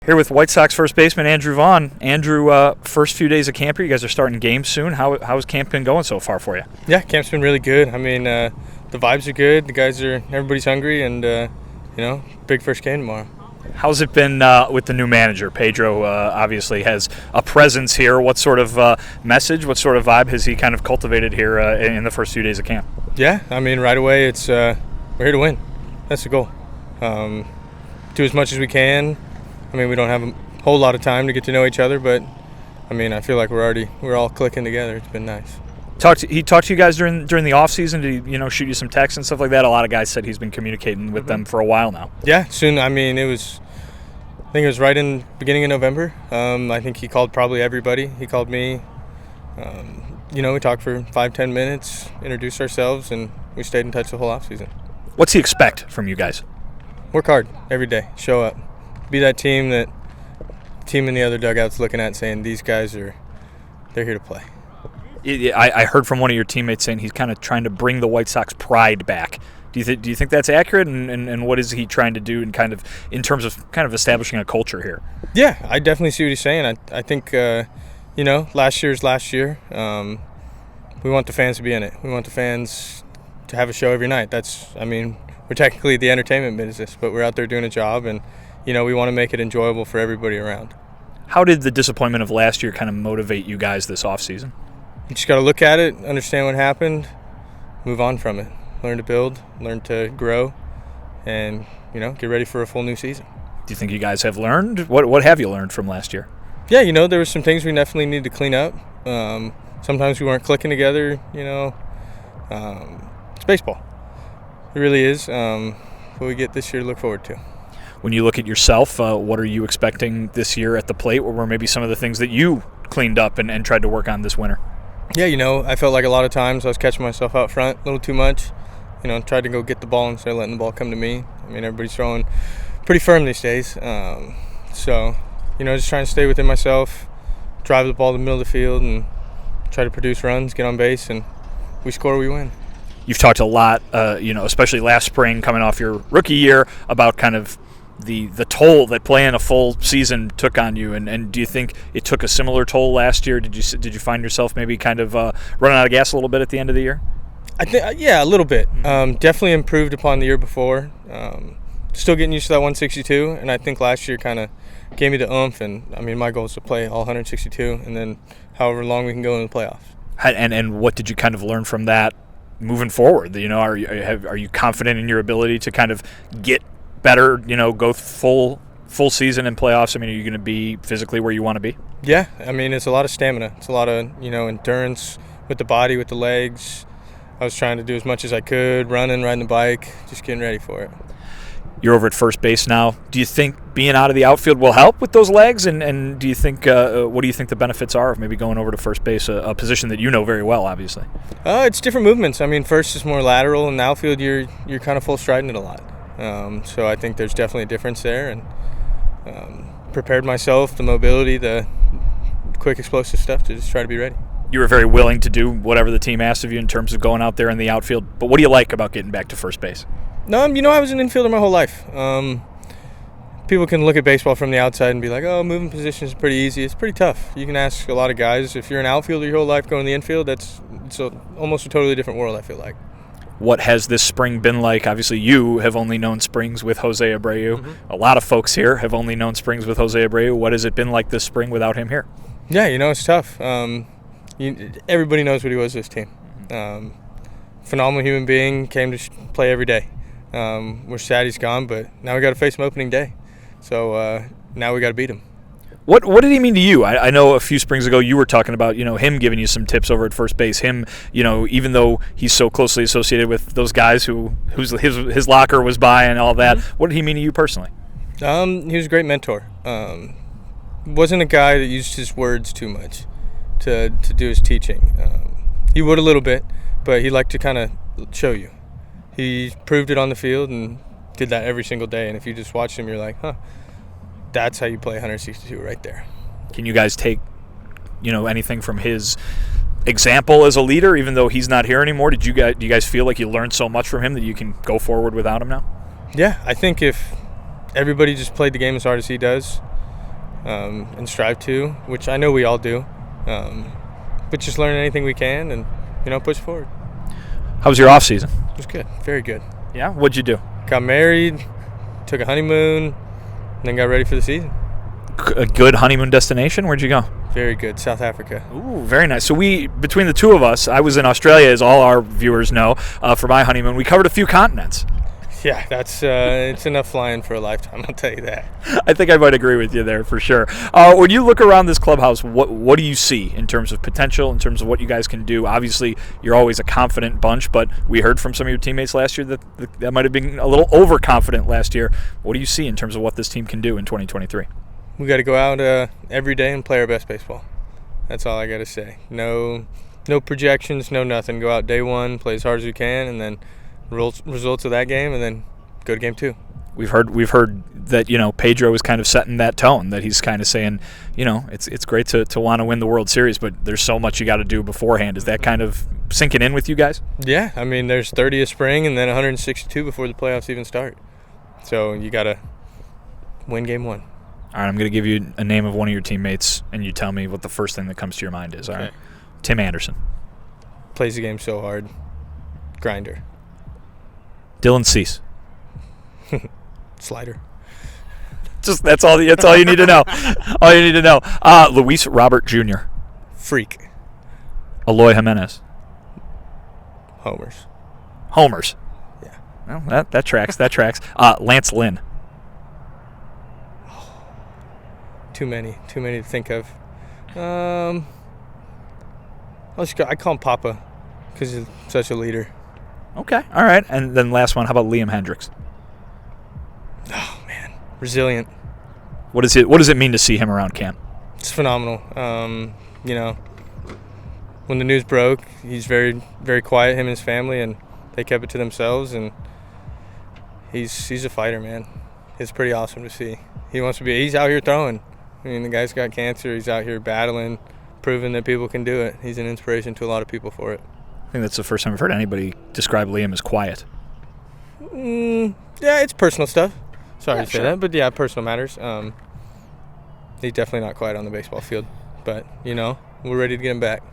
Here with White Sox first baseman Andrew Vaughn. Andrew, first few days of camp here, you guys are starting games soon. How's camp been going so far for you? Yeah, camp's been really good. I mean, the vibes are good. Everybody's hungry, and big first game tomorrow. How's it been with the new manager? Pedro obviously has a presence here. What sort of message, what sort of vibe has he kind of cultivated here in the first few days of camp? Yeah, I mean, right away it's we're here to win. That's the goal. Do as much as we can. I mean, we don't have a whole lot of time to get to know each other, but I mean, I feel like we're all clicking together. It's been nice. He talked to you guys during the off season. Did he, shoot you some texts and stuff like that? A lot of guys said he's been communicating with them for a while now. Yeah, soon. I mean, I think it was right in beginning of November. I think he called probably everybody. He called me. We talked for 5-10 minutes, introduced ourselves, and we stayed in touch the whole off season. What's he expect from you guys? Work hard every day. Show up. Be that team in the other dugout's looking at saying these guys they're here to play. I heard from one of your teammates saying he's kind of trying to bring the White Sox pride back. Do you think that's accurate? And what is he trying to do in terms of establishing a culture here? Yeah, I definitely see what he's saying. I think last year's last year. We want the fans to be in it. We want the fans to have a show every night. We're technically the entertainment business, but we're out there doing a job, and we want to make it enjoyable for everybody around. How did the disappointment of last year kind of motivate you guys this offseason? You just got to look at it, understand what happened, move on from it. Learn to build, learn to grow, and, get ready for a full new season. Do you think you guys have learned? What have you learned from last year? Yeah, there were some things we definitely need to clean up. Sometimes we weren't clicking together, It's baseball. It really is. What we get this year to look forward to. When you look at yourself, what are you expecting this year at the plate? What were maybe some of the things that you cleaned up and tried to work on this winter? Yeah, I felt like a lot of times I was catching myself out front a little too much. Tried to go get the ball instead of letting the ball come to me. I mean, everybody's throwing pretty firm these days. Just trying to stay within myself, drive the ball to the middle of the field, and try to produce runs, get on base, and we score, we win. You've talked a lot, especially last spring coming off your rookie year, about kind of the toll that playing a full season took on you, and do you think it took a similar toll last year? Did you find yourself maybe kind of running out of gas a little bit at the end of the year? I think a little bit. Definitely improved upon the year before. Still getting used to that 162, and I think last year kind of gave me the oomph. And I mean, my goal is to play all 162, and then however long we can go in the playoffs. And what did you kind of learn from that moving forward? Are you confident in your ability to kind of get better, go full season in playoffs? I mean, are you going to be physically where you want to be? Yeah, I mean, it's a lot of stamina. It's a lot of, endurance with the body, with the legs. I was trying to do as much as I could, running, riding the bike, just getting ready for it. You're over at first base now. Do you think being out of the outfield will help with those legs? And do you think what do you think the benefits are of maybe going over to first base, a position that you know very well, obviously? It's different movements. I mean, first is more lateral, and the outfield you're kind of full striding it a lot. So I think there's definitely a difference there, and prepared myself, the mobility, the quick explosive stuff to just try to be ready. You were very willing to do whatever the team asked of you in terms of going out there in the outfield. But what do you like about getting back to first base? I was an infielder my whole life. People can look at baseball from the outside and be like, oh, moving positions is pretty easy. It's pretty tough. You can ask a lot of guys. If you're an outfielder your whole life going to the infield, it's almost a totally different world, I feel like. What has this spring been like? Obviously, you have only known springs with José Abreu. Mm-hmm. A lot of folks here have only known springs with José Abreu. What has it been like this spring without him here? Yeah, it's tough. Everybody knows what he was to this team. Phenomenal human being, came to play every day. We're sad he's gone, but now we got to face him opening day. So now we got to beat him. What did he mean to you? I know a few springs ago you were talking about him giving you some tips over at first base. Him, even though he's so closely associated with those guys whose his locker was by and all that. Mm-hmm. What did he mean to you personally? He was a great mentor. Wasn't a guy that used his words too much to do his teaching. He would a little bit, but he liked to kind of show you. He proved it on the field and did that every single day. And if you just watched him, you're like, that's how you play 162 right there. Can you guys take, anything from his example as a leader, even though he's not here anymore? Do you guys feel like you learned so much from him that you can go forward without him now? Yeah, I think if everybody just played the game as hard as he does, and strive to, which I know we all do. But just learn anything we can and, push forward. How was your off season? It was good. Very good. Yeah? What'd you do? Got married, took a honeymoon, and then got ready for the season. A good honeymoon destination? Where'd you go? Very good. South Africa. Ooh, very nice. So between the two of us, I was in Australia, as all our viewers know, for my honeymoon. We covered a few continents. Yeah, that's it's enough flying for a lifetime, I'll tell you that. I think I might agree with you there for sure. When you look around this clubhouse, what do you see in terms of potential, in terms of what you guys can do? Obviously, you're always a confident bunch, but we heard from some of your teammates last year that might have been a little overconfident last year. What do you see in terms of what this team can do in 2023? We got to go out every day and play our best baseball. That's all I got to say. No projections, no nothing. Go out day one, play as hard as we can, and then results of that game, and then go to game two. We've heard that Pedro is kind of setting that tone, that he's kind of saying it's great to want to win the World Series, but there's so much you got to do beforehand. Is that kind of sinking in with you guys? Yeah, I mean there's 30 of spring and then 162 before the playoffs even start. So you got to win game one. All right, I'm going to give you a name of one of your teammates, and you tell me what the first thing that comes to your mind is. All right. Tim Anderson. Plays the game so hard. Grinder. Dylan Cease. Slider. Just that's all you need to know. All you need to know. Luis Robert Jr. Freak. Eloy Jimenez. Homers. Yeah. Well, that tracks. Lance Lynn. Too many to think of. I call him Papa because he's such a leader. Okay, all right. And then last one, how about Liam Hendricks? Oh, man. Resilient. What does it mean to see him around camp? It's phenomenal. When the news broke, he's very, very quiet, him and his family, and they kept it to themselves, and he's a fighter, man. It's pretty awesome to see. He's out here throwing. I mean, the guy's got cancer. He's out here battling, proving that people can do it. He's an inspiration to a lot of people for it. I think that's the first time I've heard anybody describe Liam as quiet. Yeah, it's personal stuff. Sorry to say that, but yeah, personal matters. He's definitely not quiet on the baseball field, but we're ready to get him back.